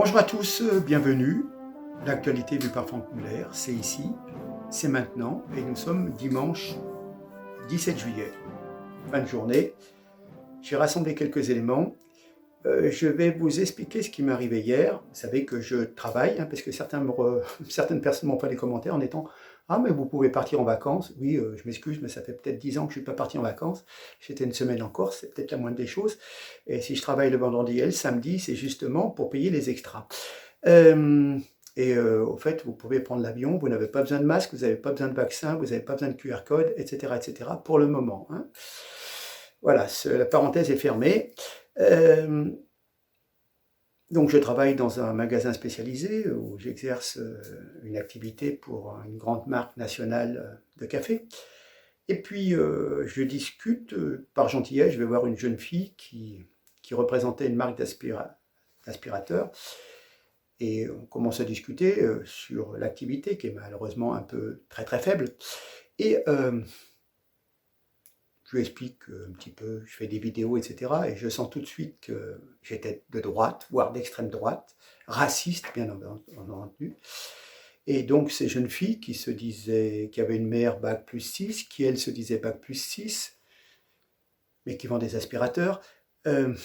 Bonjour à tous, bienvenue. L'actualité vue par Franck Muller, c'est ici, c'est maintenant, et nous sommes dimanche 17 juillet, fin de journée. J'ai rassemblé quelques éléments. Je vais vous expliquer ce qui m'est arrivé hier. Vous savez que je travaille, parce que certaines personnes m'ont fait des commentaires en étant « Ah, mais vous pouvez partir en vacances ». Oui, je m'excuse, mais ça fait peut-être 10 ans que je ne suis pas parti en vacances. J'étais une semaine en Corse, c'est peut-être la moindre des choses. Et si je travaille le vendredi et le samedi, c'est justement pour payer les extras. Au fait, vous pouvez prendre l'avion, vous n'avez pas besoin de masque, vous n'avez pas besoin de vaccin, vous n'avez pas besoin de QR code, etc. pour le moment. Voilà, la parenthèse est fermée. Donc je travaille dans un magasin spécialisé où j'exerce une activité pour une grande marque nationale de café. Et puis je discute, par gentillesse, je vais voir une jeune fille qui représentait une marque d'aspirateur. Et on commence à discuter sur l'activité qui est malheureusement un peu très très faible. Et je lui explique un petit peu, je fais des vidéos, etc. Et je sens tout de suite que j'étais de droite, voire d'extrême droite, raciste bien entendu. Et donc ces jeunes filles qui se disaient, qui avaient une mère bac plus 6, qui elle se disait bac plus 6, mais qui vend des aspirateurs, ne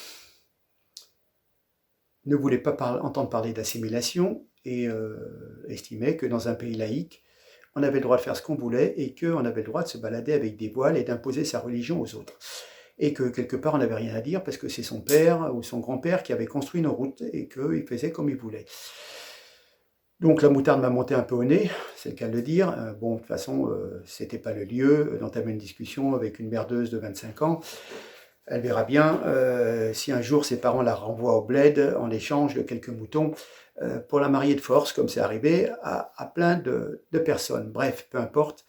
voulaient pas entendre parler d'assimilation et estimaient que dans un pays laïque, on avait le droit de faire ce qu'on voulait et qu'on avait le droit de se balader avec des voiles et d'imposer sa religion aux autres. Et que quelque part, on n'avait rien à dire parce que c'est son père ou son grand-père qui avait construit nos routes et qu'il faisait comme il voulait. Donc la moutarde m'a monté un peu au nez, c'est le cas de le dire. Bon, de toute façon, c'était pas le lieu d'entamer une discussion avec une merdeuse de 25 ans. Elle verra bien si un jour ses parents la renvoient au bled en échange de quelques moutons pour la marier de force, comme c'est arrivé à plein de personnes. Bref, peu importe.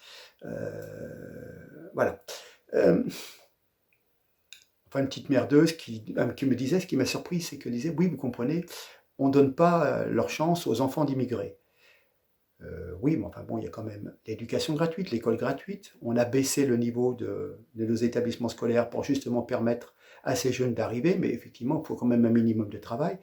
Voilà. Enfin, une petite merdeuse qui me disait, ce qui m'a surpris, c'est qu'elle disait, oui, vous comprenez, on ne donne pas leur chance aux enfants d'immigrés. Oui, mais enfin bon, il y a quand même l'éducation gratuite, l'école gratuite. On a baissé le niveau de nos établissements scolaires pour justement permettre à ces jeunes d'arriver, mais effectivement, il faut quand même un minimum de travail.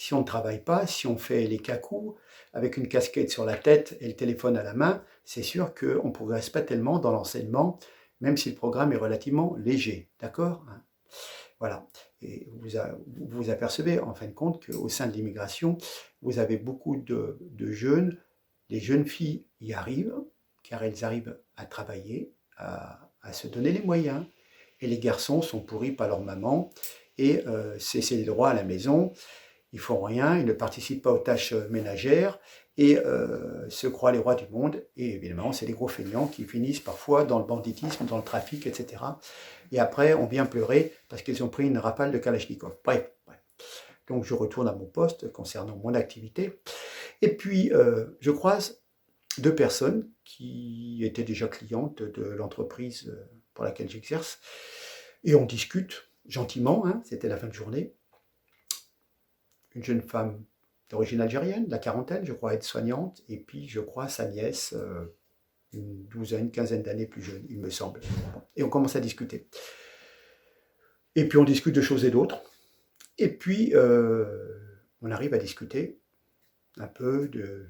Si on ne travaille pas, si on fait les cacous avec une casquette sur la tête et le téléphone à la main, c'est sûr qu'on ne progresse pas tellement dans l'enseignement, même si le programme est relativement léger. D'accord ? Voilà. Et vous apercevez en fin de compte qu'au sein de l'immigration, vous avez beaucoup de jeunes. Les jeunes filles y arrivent, car elles arrivent à travailler, à se donner les moyens. Et les garçons sont pourris par leur maman, et c'est les droits à la maison. Ils font rien, ils ne participent pas aux tâches ménagères, et se croient les rois du monde. Et évidemment, c'est les gros feignants qui finissent parfois dans le banditisme, dans le trafic, etc. Et après, on vient pleurer parce qu'ils ont pris une rafale de Kalachnikov. Bref. Donc je retourne à mon poste concernant mon activité. Et puis, je croise deux personnes qui étaient déjà clientes de l'entreprise pour laquelle j'exerce. Et on discute gentiment, c'était la fin de journée. Une jeune femme d'origine algérienne, la quarantaine, je crois, aide-soignante. Et puis, je crois, sa nièce, une douzaine, quinzaine d'années plus jeune, il me semble. Et on commence à discuter. Et puis, on discute de choses et d'autres. Et puis, on arrive à discuter un peu de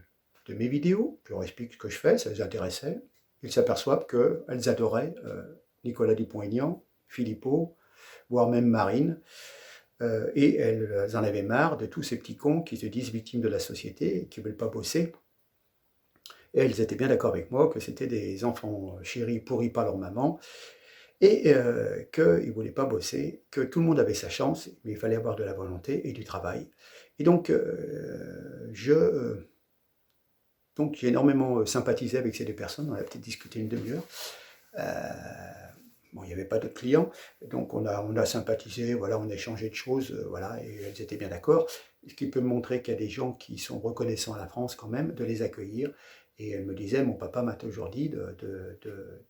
mes vidéos. Je leur explique ce que je fais, ça les intéressait. Ils s'aperçoivent qu'elles adoraient Nicolas Dupont-Aignan, Philippot, voire même Marine. Et elles en avaient marre de tous ces petits cons qui se disent victimes de la société et qui ne veulent pas bosser. Et elles étaient bien d'accord avec moi que c'était des enfants chéris pourris par leur maman et qu'ils ne voulaient pas bosser, que tout le monde avait sa chance, mais il fallait avoir de la volonté et du travail. Et donc, donc j'ai énormément sympathisé avec ces deux personnes, on a peut-être discuté une demi-heure. Bon, il n'y avait pas d'autres clients, donc on a sympathisé, voilà, on a échangé de choses, voilà, et elles étaient bien d'accord. Ce qui peut me montrer qu'il y a des gens qui sont reconnaissants à la France quand même, de les accueillir. Et elle me disait, mon papa m'a toujours dit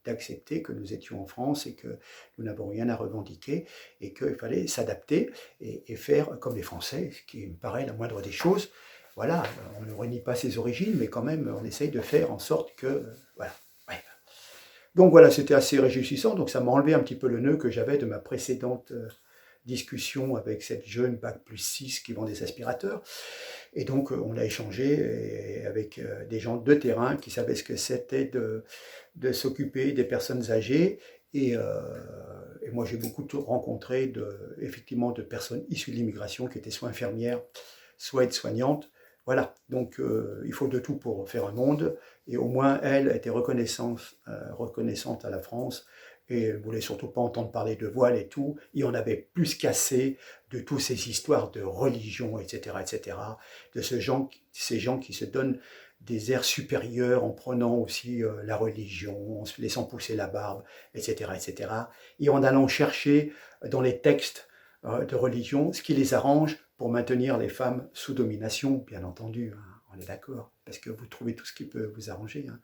d'accepter que nous étions en France et que nous n'avons rien à revendiquer et qu'il fallait s'adapter et faire comme les Français, ce qui me paraît la moindre des choses. Voilà, on ne renie pas ses origines, mais quand même, on essaye de faire en sorte que... voilà. Ouais. Donc voilà, c'était assez réjouissant, donc ça m'a enlevé un petit peu le nœud que j'avais de ma précédente discussion avec cette jeune Bac+6 qui vend des aspirateurs. Et donc, on a échangé avec des gens de terrain qui savaient ce que c'était de s'occuper des personnes âgées. Et moi, j'ai beaucoup rencontré effectivement de personnes issues de l'immigration qui étaient soit infirmières, soit aides-soignantes. Voilà, donc il faut de tout pour faire un monde. Et au moins, elle était reconnaissante à la France. Et elle ne voulait surtout pas entendre parler de voile et tout. Et on avait plus qu'assez de toutes ces histoires de religion, etc., de ces gens qui se donnent des airs supérieurs en prenant aussi la religion, en se laissant pousser la barbe, etc. Et en allant chercher dans les textes de religion ce qui les arrange pour maintenir les femmes sous domination, bien entendu, hein, on est d'accord, parce que vous trouvez tout ce qui peut vous arranger. Hein.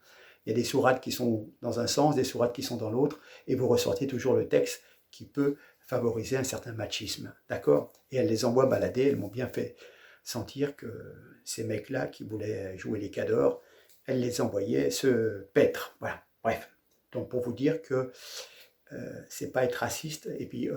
Il y a des sourates qui sont dans un sens, des sourates qui sont dans l'autre, et vous ressortez toujours le texte qui peut favoriser un certain machisme, d'accord? Et elle les envoie balader, elles m'ont bien fait sentir que ces mecs-là qui voulaient jouer les cadors, elle les envoyait se paître, voilà, bref. Donc pour vous dire que c'est pas être raciste, et puis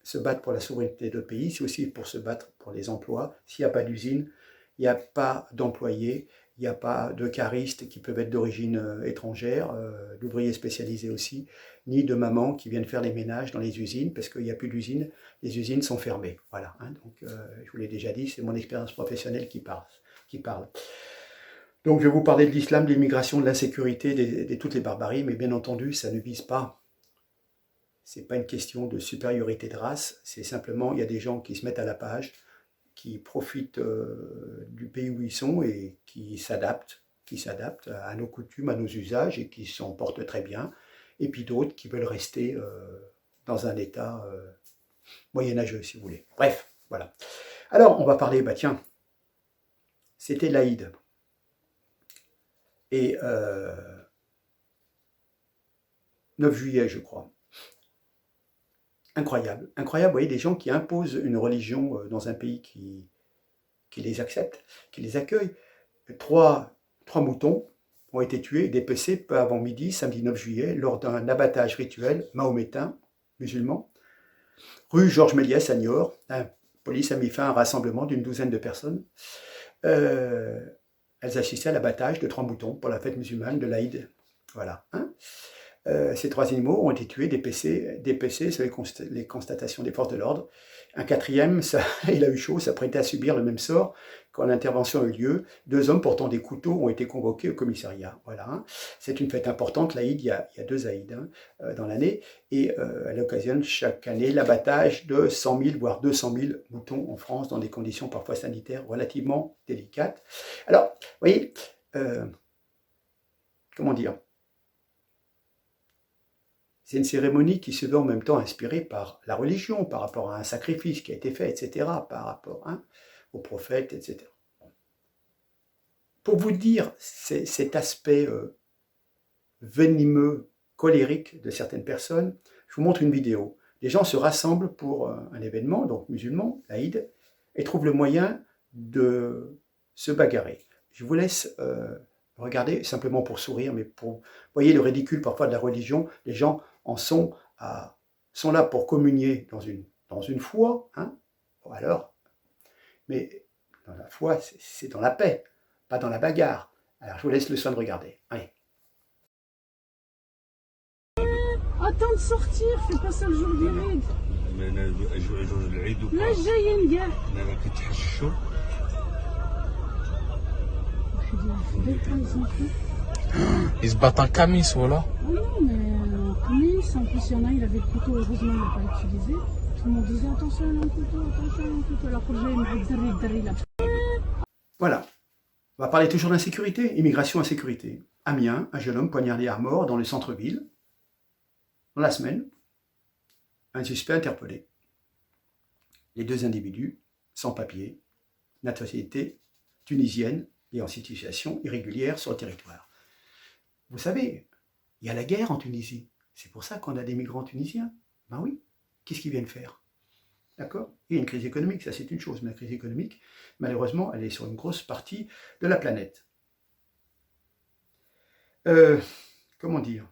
se battre pour la souveraineté de pays, c'est aussi pour se battre pour les emplois. S'il n'y a pas d'usine, il n'y a pas d'employés, il n'y a pas de caristes qui peuvent être d'origine étrangère, d'ouvriers spécialisés aussi, ni de mamans qui viennent faire les ménages dans les usines, parce qu'il n'y a plus d'usines, les usines sont fermées. Voilà, hein, donc je vous l'ai déjà dit, c'est mon expérience professionnelle qui parle. Donc je vais vous parler de l'islam, de l'immigration, de l'insécurité, de toutes les barbaries, mais bien entendu, ça ne vise pas. C'est pas une question de supériorité de race, c'est simplement, il y a des gens qui se mettent à la page, qui profitent du pays où ils sont et qui s'adaptent à nos coutumes, à nos usages et qui s'en portent très bien. Et puis d'autres qui veulent rester dans un état moyenâgeux, si vous voulez. Bref, voilà. Alors, on va parler, bah tiens, c'était l'Aïd. Et 9 juillet, je crois. Incroyable, incroyable, vous voyez, des gens qui imposent une religion dans un pays qui les accepte, qui les accueille. Trois moutons ont été tués et dépecés peu avant midi, samedi 9 juillet, lors d'un abattage rituel mahométain, musulman, rue Georges Méliès à Niort. La police a mis fin à un rassemblement d'une douzaine de personnes. Elles assistaient à l'abattage de 3 moutons pour la fête musulmane de l'Aïd. Voilà. Hein. Ces 3 animaux ont été tués, dépecés sur les constatations des forces de l'ordre. Un quatrième, il a eu chaud, s'apprêtait à subir le même sort quand l'intervention a eu lieu. 2 hommes portant des couteaux ont été convoqués au commissariat. Voilà, hein. C'est une fête importante, l'Aïd, il y a 2 Aïds hein, dans l'année, et elle occasionne chaque année l'abattage de 100 000, voire 200 000 moutons en France, dans des conditions parfois sanitaires relativement délicates. Alors, vous voyez, comment dire, c'est une cérémonie qui se veut en même temps inspirée par la religion, par rapport à un sacrifice qui a été fait, etc., par rapport aux prophètes, etc. Pour vous dire cet aspect venimeux, colérique de certaines personnes, je vous montre une vidéo. Les gens se rassemblent pour un événement, donc musulman, l'Aïd, et trouvent le moyen de se bagarrer. Je vous laisse regarder simplement pour sourire, mais pour voyez le ridicule parfois de la religion. Les gens en sont là pour communier dans une foi, hein, alors, mais dans la foi, c'est dans la paix, pas dans la bagarre. Alors je vous laisse le soin de regarder. Allez. Attends de sortir, fais pas ça le jour du Eid. لا جايين كاع. ما كتحشوا. Ils se battent en camis, voilà. Non, mais camis, en plus il y en a, il avait le couteau, heureusement il l'a pas utilisé. Tout le monde disait attention à un couteau, alors que j'ai là. Voilà. On va parler toujours d'insécurité, immigration, insécurité. Amiens, un jeune homme poignardé à mort dans le centre-ville. Dans la semaine, un suspect interpellé. Les 2 individus, sans papier, nationalité tunisienne et en situation irrégulière sur le territoire. Vous savez, il y a la guerre en Tunisie. C'est pour ça qu'on a des migrants tunisiens. Ben oui. Qu'est-ce qu'ils viennent faire? D'accord? Il y a une crise économique, ça c'est une chose, mais la crise économique, malheureusement, elle est sur une grosse partie de la planète. Comment dire?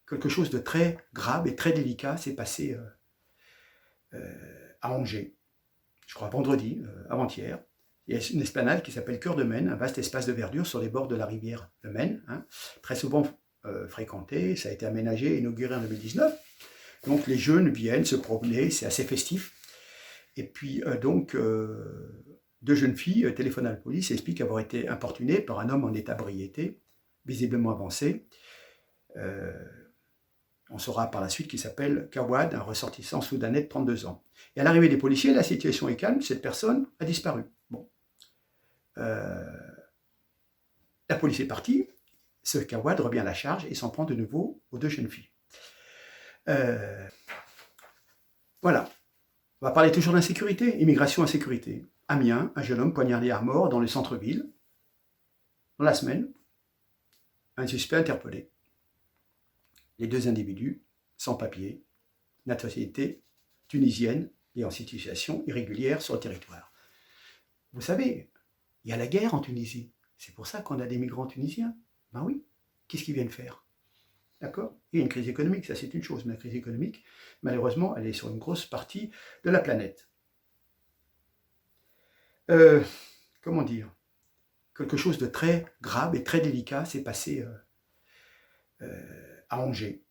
Quelque chose de très grave et très délicat s'est passé à Angers, je crois vendredi, avant-hier. Il y a une esplanade qui s'appelle Cœur de Maine, un vaste espace de verdure sur les bords de la rivière de Maine, hein, très souvent fréquenté. Ça a été aménagé et inauguré en 2019. Donc les jeunes viennent se promener, c'est assez festif. Et puis deux jeunes filles téléphonent à la police et expliquent avoir été importunées par un homme en état d'ébriété, visiblement avancé. On saura par la suite qu'il s'appelle Kawad, un ressortissant soudanais de 32 ans. Et à l'arrivée des policiers, la situation est calme, cette personne a disparu. Bon. La police est partie, ce Kawad revient à la charge et s'en prend de nouveau aux deux jeunes filles. Voilà. On va parler toujours d'insécurité, immigration insécurité. Amiens, un jeune homme poignardé à mort dans le centre-ville. Dans la semaine, un suspect interpellé. Les deux individus, sans papier, nationalité tunisienne et en situation irrégulière sur le territoire. Vous savez, il y a la guerre en Tunisie. C'est pour ça qu'on a des migrants tunisiens. Ben oui. Qu'est-ce qu'ils viennent faire? D'accord? Il y a une crise économique, ça c'est une chose, mais la crise économique, malheureusement, elle est sur une grosse partie de la planète. Comment dire? Quelque chose de très grave et très délicat s'est passé à Angers,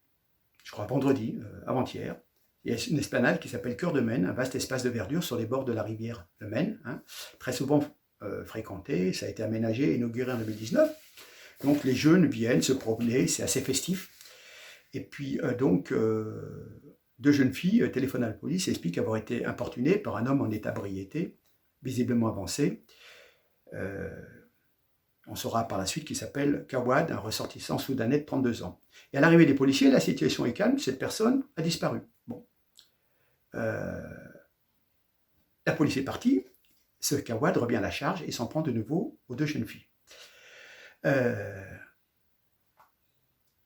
je crois vendredi, avant-hier. Il y a une esplanade qui s'appelle Cœur de Maine, un vaste espace de verdure sur les bords de la rivière de Maine, hein, très souvent fréquenté. Ça a été aménagé et inauguré en 2019. Donc les jeunes viennent se promener, c'est assez festif. Et puis deux jeunes filles téléphonent à la police et expliquent avoir été importunées par un homme en état d'ébriété, visiblement avancé. On saura par la suite qu'il s'appelle Kawad, un ressortissant soudanais de 32 ans. Et à l'arrivée des policiers, la situation est calme, cette personne a disparu. Bon. La police est partie, ce Kawad revient à la charge et s'en prend de nouveau aux deux jeunes filles.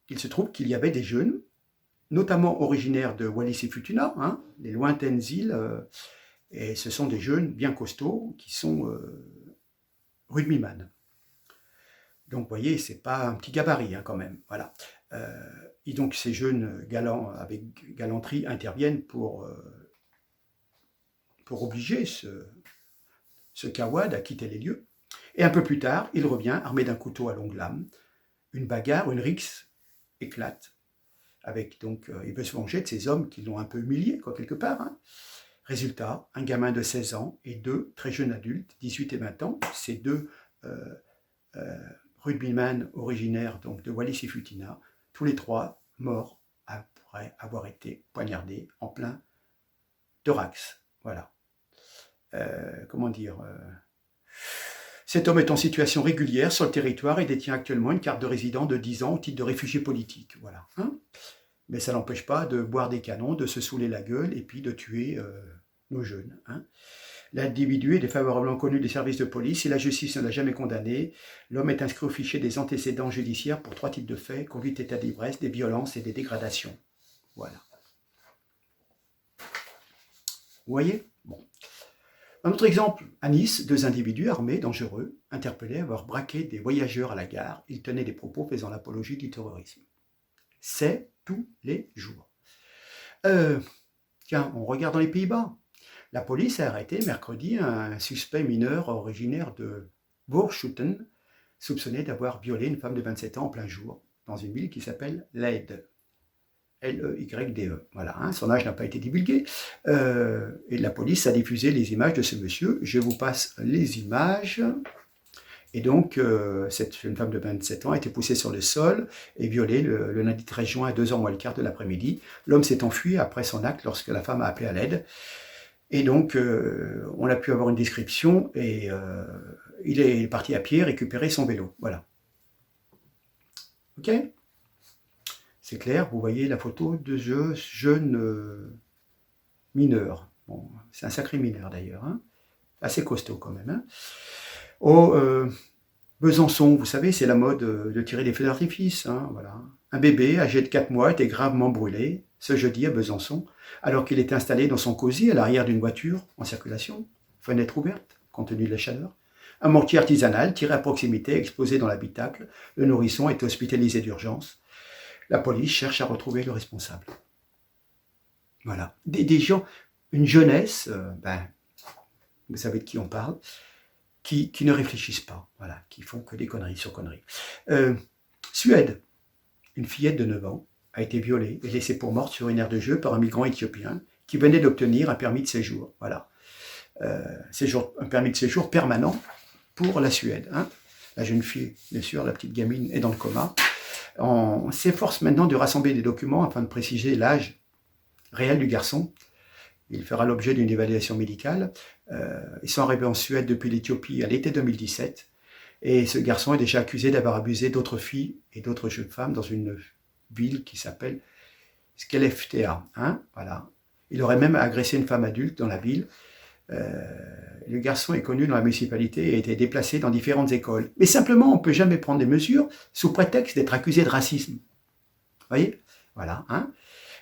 Il se trouve qu'il y avait des jeunes, notamment originaires de Wallis et Futuna, hein, les lointaines îles, et ce sont des jeunes bien costauds qui sont rugbyman. Donc, vous voyez, c'est pas un petit gabarit hein, quand même. Voilà. Et donc, ces jeunes galants, avec galanterie, interviennent pour obliger ce Kawad à quitter les lieux. Et un peu plus tard, il revient armé d'un couteau à longue lame. Une bagarre, une rixe éclate. Il veut se venger de ces hommes qui l'ont un peu humilié, quoi, quelque part. Hein. Résultat, un gamin de 16 ans et deux très jeunes adultes, 18 et 20 ans, ces deux rugbyman originaires donc, de Wallis et Futuna, tous les trois morts après avoir été poignardés en plein thorax. Voilà. Cet homme est en situation régulière sur le territoire et détient actuellement une carte de résident de 10 ans au titre de réfugié politique. Voilà. Hein, mais ça n'empêche pas de boire des canons, de se saouler la gueule et puis de tuer nos jeunes. Hein. L'individu est défavorablement connu des services de police et la justice ne l'a jamais condamné. L'homme est inscrit au fichier des antécédents judiciaires pour 3 types de faits: conduite état d'ivresse, des violences et des dégradations. Voilà. Vous voyez? Bon. Un autre exemple, à Nice, 2 individus armés, dangereux, interpellés à avoir braqué des voyageurs à la gare. Ils tenaient des propos faisant l'apologie du terrorisme. C'est tous les jours. Tiens, on regarde dans les Pays-Bas. La police a arrêté mercredi un suspect mineur originaire de Voorschoten, soupçonné d'avoir violé une femme de 27 ans en plein jour, dans une ville qui s'appelle Leyde. L-E-Y-D-E. Voilà, hein, son âge n'a pas été divulgué. Et la police a diffusé les images de ce monsieur. Je vous passe les images. Et donc, cette jeune femme de 27 ans a été poussée sur le sol et violée le lundi 13 juin à 2h moins le quart de l'après-midi. L'homme s'est enfui après son acte lorsque la femme a appelé à l'aide. Et donc, on a pu avoir une description et il est parti à pied récupérer son vélo. Voilà. Ok ? C'est clair, vous voyez la photo de ce jeune mineur. Bon, c'est un sacré mineur d'ailleurs, hein, assez costaud quand même. Hein. Au Besançon, vous savez, c'est la mode de tirer des feux d'artifice. Hein, voilà. Un bébé âgé de 4 mois était gravement brûlé ce jeudi à Besançon, alors qu'il était installé dans son cosy à l'arrière d'une voiture en circulation, fenêtre ouverte, compte tenu de la chaleur. Un mortier artisanal tiré à proximité, explosé dans l'habitacle. Le nourrisson est hospitalisé d'urgence. La police cherche à retrouver le responsable. Voilà. Des gens, une jeunesse, vous savez de qui on parle, qui ne réfléchissent pas, voilà, qui font que des conneries sur conneries. Suède, une fillette de 9 ans a été violée et laissée pour morte sur une aire de jeu par un migrant éthiopien qui venait d'obtenir un permis de séjour. Voilà. Un permis de séjour permanent pour la Suède. Hein. La jeune fille, bien sûr, la petite gamine est dans le coma. On s'efforce maintenant de rassembler des documents afin de préciser l'âge réel du garçon. Il fera l'objet d'une évaluation médicale. Ils sont arrivés en Suède depuis l'Éthiopie à l'été 2017. Et ce garçon est déjà accusé d'avoir abusé d'autres filles et d'autres jeunes femmes dans une ville qui s'appelle Skellefteå. Hein, voilà. Il aurait même agressé une femme adulte dans la ville. Le garçon est connu dans la municipalité et a été déplacé dans différentes écoles. Mais simplement, on ne peut jamais prendre des mesures sous prétexte d'être accusé de racisme. Vous voyez? Voilà. Hein.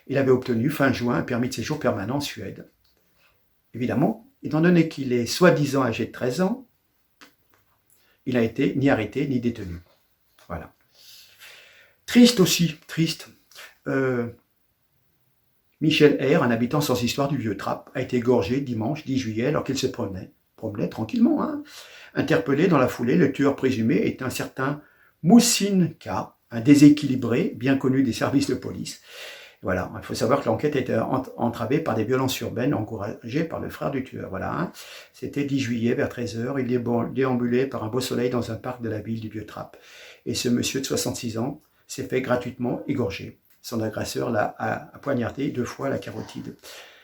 Il avait obtenu fin juin un permis de séjour permanent en Suède. Évidemment, étant donné qu'il est soi-disant âgé de 13 ans, il n'a été ni arrêté ni détenu. Voilà. Triste aussi, triste. Michel R., un habitant sans histoire du Vieux-Trappes, a été égorgé dimanche 10 juillet alors qu'il se promenait tranquillement. Hein. Interpellé dans la foulée, le tueur présumé est un certain Moussine K., un déséquilibré, bien connu des services de police. Voilà, il faut savoir que l'enquête a été entravée par des violences urbaines encouragées par le frère du tueur. Voilà, hein. C'était 10 juillet vers 13h, il déambulait par un beau soleil dans un parc de la ville du Vieux-Trappes. Et ce monsieur de 66 ans s'est fait gratuitement égorger. Son agresseur l'a poignardé 2 fois à la carotide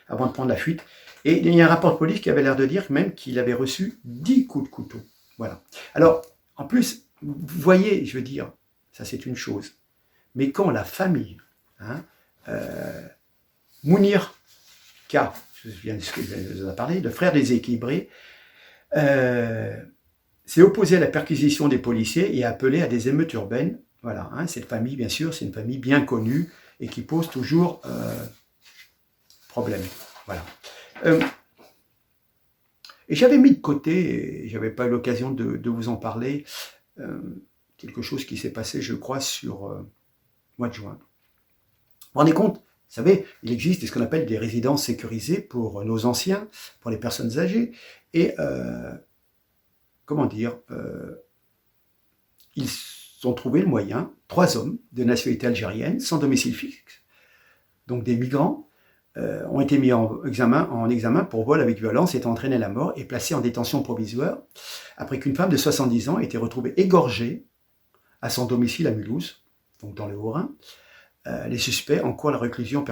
avant de prendre la fuite. Et il y a un rapport de police qui avait l'air de dire même qu'il avait reçu 10 coups de couteau. Voilà. Alors, en plus, vous voyez, je veux dire, ça c'est une chose. Mais quand la famille, hein, Mounir K, je viens de ce que je vous ai parlé, le frère déséquilibré, s'est opposé à la perquisition des policiers et a appelé à des émeutes urbaines. Voilà, hein, cette famille, bien sûr, c'est une famille bien connue et qui pose toujours problème. Voilà. Et j'avais mis de côté, et je n'avais pas eu l'occasion de vous en parler, quelque chose qui s'est passé, je crois, sur le mois de juin. Vous vous rendez compte? Vous savez, il existe ce qu'on appelle des résidences sécurisées pour nos anciens, pour les personnes âgées, et comment dire, ils ont trouvé le moyen, 3 hommes de nationalité algérienne, sans domicile fixe, donc des migrants, ont été mis en examen pour vol avec violence, étant entraînés à la mort et placés en détention provisoire, après qu'une femme de 70 ans ait été retrouvée égorgée à son domicile à Mulhouse, donc dans le Haut-Rhin. Les suspects encourent la réclusion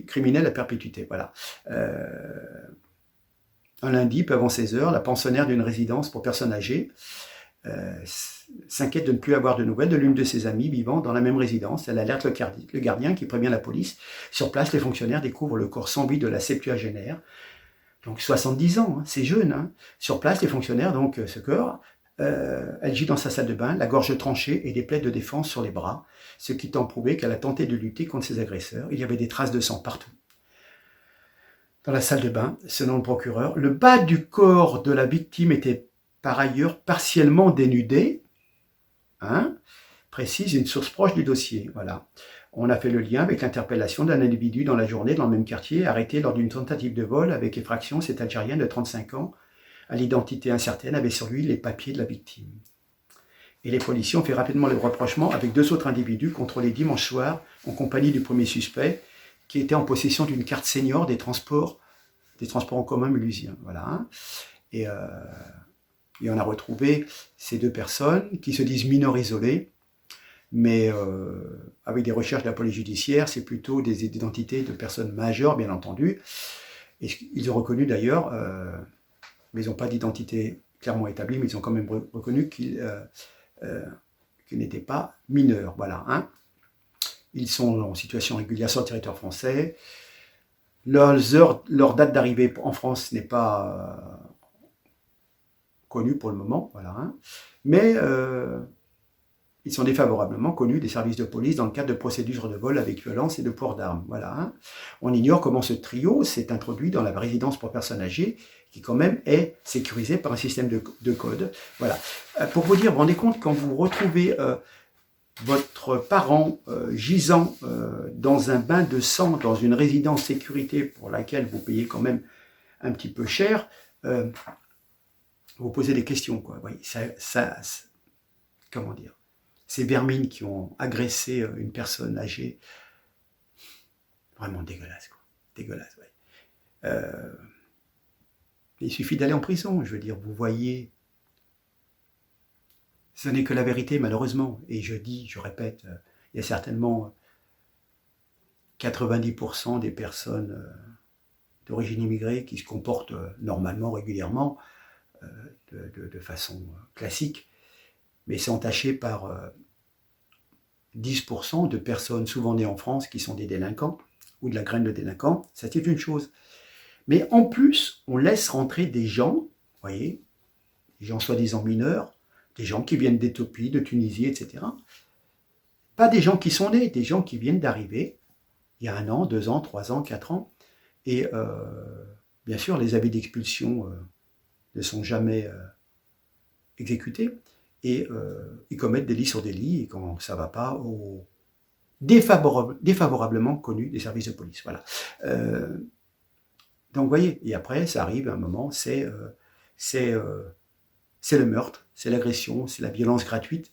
criminelle à perpétuité. Voilà. Un lundi, peu avant 16h, la pensionnaire d'une résidence pour personnes âgées s'inquiète de ne plus avoir de nouvelles de l'une de ses amies vivant dans la même résidence. Elle alerte le gardien qui prévient la police. Sur place, les fonctionnaires découvrent le corps sans vie de la septuagénaire. Donc 70 ans, hein, c'est jeune. Hein. Sur place, les fonctionnaires, donc ce corps, elle gît dans sa salle de bain, la gorge tranchée et des plaies de défense sur les bras, ce qui tend à prouver qu'elle a tenté de lutter contre ses agresseurs. Il y avait des traces de sang partout. Dans la salle de bain, selon le procureur, le bas du corps de la victime était par ailleurs partiellement dénudé, hein, précise une source proche du dossier. Voilà. On a fait le lien avec l'interpellation d'un individu dans la journée dans le même quartier, arrêté lors d'une tentative de vol avec effraction. Cet Algérien de 35 ans, à l'identité incertaine, avait sur lui les papiers de la victime. Et les policiers ont fait rapidement le rapprochement avec 2 autres individus contrôlés dimanche soir en compagnie du premier suspect, qui était en possession d'une carte senior des transports en commun mulhousiens. Voilà. Hein. Et on a retrouvé ces 2 personnes qui se disent mineurs isolés, mais avec des recherches de la police judiciaire, c'est plutôt des identités de personnes majeures, bien entendu. Et ils ont reconnu d'ailleurs, mais ils n'ont pas d'identité clairement établie, mais ils ont quand même reconnu qu'ils n'étaient pas mineurs. Voilà. Hein. Ils sont en situation régulière sur le territoire français. Leur date d'arrivée en France n'est pas connue pour le moment, voilà, hein. Mais ils sont défavorablement connus des services de police dans le cadre de procédures de vol avec violence et de port d'armes. Voilà, hein. On ignore comment ce trio s'est introduit dans la résidence pour personnes âgées, qui quand même est sécurisée par un système de code. Voilà. Pour vous dire, vous vous rendez compte, quand vous retrouvez votre parent gisant dans un bain de sang, dans une résidence sécurité pour laquelle vous payez quand même un petit peu cher, vous posez des questions, quoi. Oui, comment dire, ces vermines qui ont agressé une personne âgée, vraiment dégueulasse, quoi. Dégueulasse, ouais. Il suffit d'aller en prison, je veux dire, vous voyez. Ce n'est que la vérité, malheureusement. Et je répète, il y a certainement 90% des personnes d'origine immigrée qui se comportent normalement, régulièrement, de façon classique, mais c'est entaché par 10% de personnes souvent nées en France qui sont des délinquants ou de la graine de délinquants. Ça, c'est une chose. Mais en plus, on laisse rentrer des gens, vous voyez, des gens soi-disant mineurs, des gens qui viennent d'Éthiopie, de Tunisie, etc. Pas des gens qui sont nés, des gens qui viennent d'arriver il y a 1 an, 2 ans, 3 ans, 4 ans. Et bien sûr, les avis d'expulsion ne sont jamais exécutés. Et ils commettent délit sur délit, et quand ça ne va pas, défavorablement connus des services de police. Voilà. Donc, vous voyez, et après, ça arrive à un moment, c'est le meurtre, c'est l'agression, c'est la violence gratuite.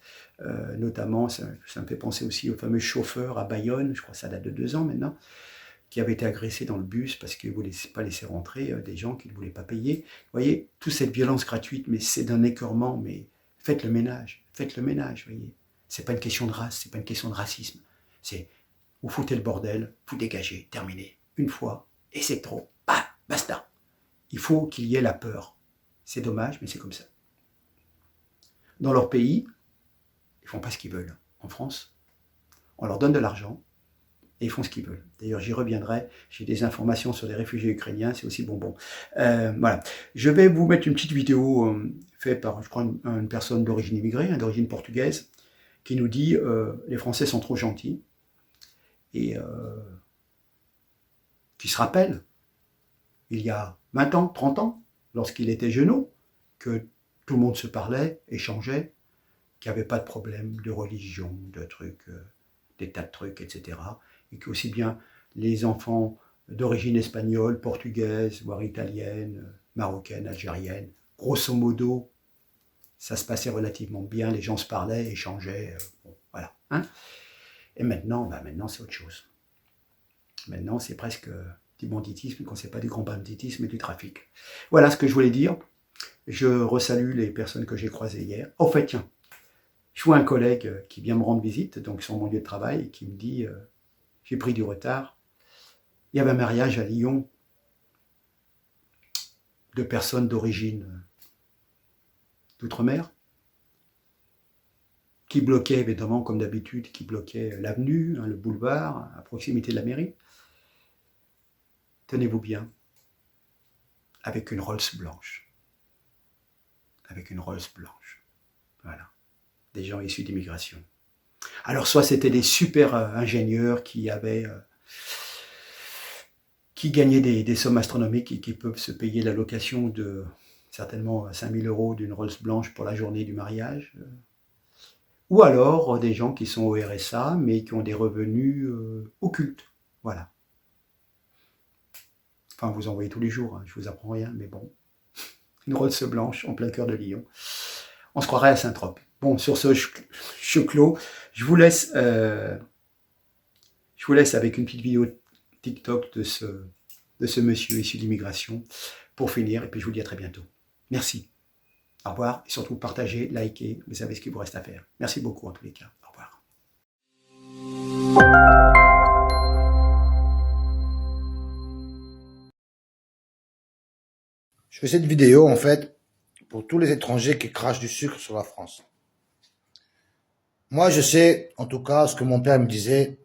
Notamment, ça me fait penser aussi au fameux chauffeur à Bayonne, je crois que ça date de 2 ans maintenant, qui avait été agressé dans le bus parce qu'il ne voulait pas laisser rentrer des gens qu'il ne voulait pas payer. Vous voyez, toute cette violence gratuite, mais c'est d'un écœurement, mais faites le ménage, vous voyez. C'est pas une question de race, c'est pas une question de racisme. C'est, vous foutez le bordel, vous dégagez, terminez, une fois, et c'est trop. Ah, basta. Il faut qu'il y ait la peur. C'est dommage, mais c'est comme ça. Dans leur pays, ils font pas ce qu'ils veulent. En France, on leur donne de l'argent et ils font ce qu'ils veulent. D'ailleurs, j'y reviendrai. J'ai des informations sur les réfugiés ukrainiens, c'est aussi bonbon. Voilà. Je vais vous mettre une petite vidéo faite par, je crois, une personne d'origine immigrée, d'origine portugaise, qui nous dit les Français sont trop gentils et qui se rappelle, il y a 20 ans, 30 ans, lorsqu'il était jeune, que tout le monde se parlait, échangeait, qu'il n'y avait pas de problème de religion, de trucs, des tas de trucs, etc. Et qu'aussi bien les enfants d'origine espagnole, portugaise, voire italienne, marocaine, algérienne, grosso modo, ça se passait relativement bien, les gens se parlaient, échangeaient, bon, voilà. Hein, et maintenant, maintenant c'est autre chose. Maintenant, c'est presque du banditisme, quand c'est pas du grand banditisme, mais du trafic. Voilà ce que je voulais dire. Je resalue les personnes que j'ai croisées hier. En fait, tiens, je vois un collègue qui vient me rendre visite, donc sur mon lieu de travail, et qui me dit j'ai pris du retard. Il y avait un mariage à Lyon de personnes d'origine d'outre-mer qui bloquaient, évidemment, comme d'habitude, qui bloquaient l'avenue, le boulevard, à proximité de la mairie. Tenez-vous bien, avec une Rolls blanche. Avec une Rolls blanche. Voilà. Des gens issus d'immigration. Alors, soit c'était des super ingénieurs qui gagnaient des sommes astronomiques et qui peuvent se payer la location de certainement 5 000 € d'une Rolls blanche pour la journée du mariage. Ou alors des gens qui sont au RSA, mais qui ont des revenus occultes. Voilà. Enfin, vous en voyez tous les jours, hein, je vous apprends rien, mais bon. Une Rolls blanche en plein cœur de Lyon. On se croirait à Saint-Trope. Bon, sur ce, je clôt. Je vous laisse avec une petite vidéo TikTok de ce monsieur issu d'immigration pour finir. Et puis, je vous dis à très bientôt. Merci. Au revoir. Et surtout, partagez, likez. Vous savez ce qu'il vous reste à faire. Merci beaucoup en tous les cas. Au revoir. Je fais cette vidéo, en fait, pour tous les étrangers qui crachent du sucre sur la France. Moi, je sais, en tout cas, ce que mon père me disait.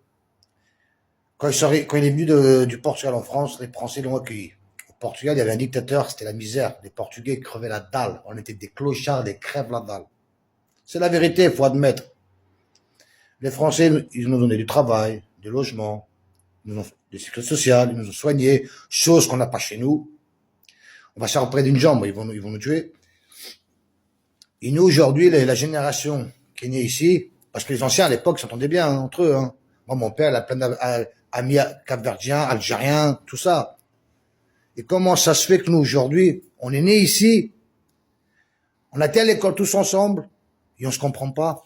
Quand il est venu du Portugal en France, les Français l'ont accueilli. Au Portugal, il y avait un dictateur, c'était la misère. Les Portugais crevaient la dalle. On était des clochards, des crèves la dalle. C'est la vérité, il faut admettre. Les Français, ils nous ont donné du travail, du logement, ils nous ont fait des sécurité sociale, ils nous ont soignés, chose qu'on n'a pas chez nous. On va s'arrêter d'une jambe, ils vont nous tuer. Et nous, aujourd'hui, la génération qui est née ici, Parce que les anciens, à l'époque, s'entendaient bien hein, entre eux. Hein. Moi, mon père, il a plein d'amis capverdiens, algériens, tout ça. Et comment ça se fait que nous, aujourd'hui, on est nés ici, on a été à l'école tous ensemble, et on se comprend pas.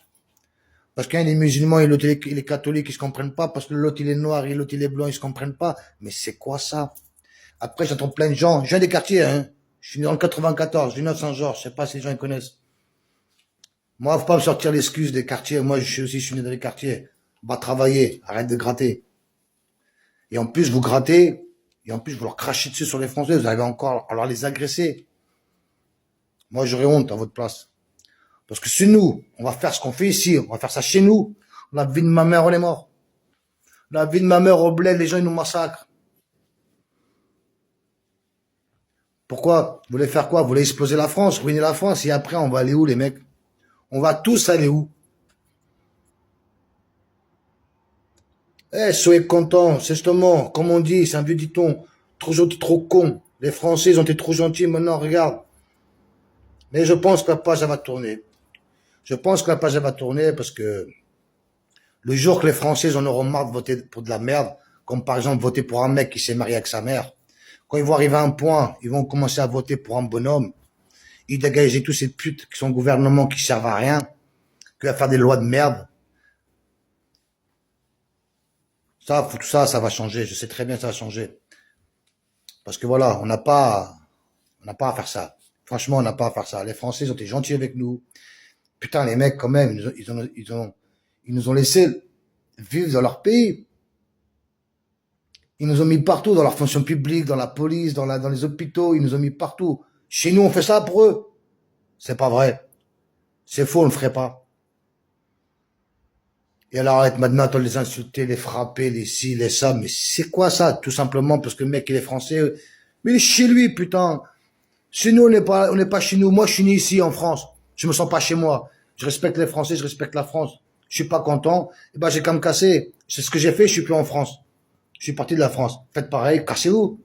Parce qu'un est musulman et l'autre il est catholique, ils se comprennent pas. Parce que l'autre il est noir et l'autre il est blanc, ils se comprennent pas. Mais c'est quoi ça? Après, j'entends plein de gens. Je viens des quartiers, hein. Je suis né dans le 94, je suis né à Saint-Georges. Je sais pas si les gens ils connaissent. Moi, faut pas me sortir l'excuse des quartiers. Moi, je suis né dans les quartiers. Va travailler, arrête de gratter. Et en plus, vous grattez, et en plus, vous leur crachez dessus sur les Français, vous arrivez encore à leur les agresser. Moi, j'aurais honte à votre place. Parce que si nous, on va faire ce qu'on fait ici, on va faire ça chez nous, la vie de ma mère, on est mort. La vie de ma mère au bled, les gens, ils nous massacrent. Pourquoi? Vous voulez faire quoi? Vous voulez exploser la France, ruiner la France, et après, on va aller où, les mecs? On va tous aller où? Eh, soyez contents, c'est justement, comme on dit, c'est un vieux dicton, trop gentil, trop con. Les Français, ils ont été trop gentils, maintenant, regarde. Mais je pense que la page, elle va tourner. Je pense que la page, elle va tourner parce que le jour que les Français en auront marre de voter pour de la merde, comme par exemple voter pour un mec qui s'est marié avec sa mère, quand ils vont arriver à un point, ils vont commencer à voter pour un bonhomme, ils dégagent tous ces putes qui sont au gouvernement qui servent à rien, qui va faire des lois de merde. Ça, tout ça, ça va changer. Je sais très bien que ça va changer. Parce que voilà, on n'a pas à faire ça. Franchement, on n'a pas à faire ça. Les Français, ils ont été gentils avec nous. Putain, les mecs, quand même, ils nous ont laissé vivre dans leur pays. Ils nous ont mis partout, dans leur fonction publique, dans la police, dans les hôpitaux, ils nous ont mis partout. Chez nous, on fait ça pour eux. C'est pas vrai. C'est faux, on ne le ferait pas. Et alors, arrête maintenant de les insulter, les frapper, les ci, les ça. Mais c'est quoi ça? Tout simplement parce que le mec, il est français. Mais il est chez lui, putain. Chez nous, on n'est pas chez nous. Moi, je suis né ici, en France. Je me sens pas chez moi. Je respecte les Français, je respecte la France. Je suis pas content. Eh ben, j'ai qu'à me casser. C'est ce que j'ai fait, je suis plus en France. Je suis parti de la France. Faites pareil, cassez-vous.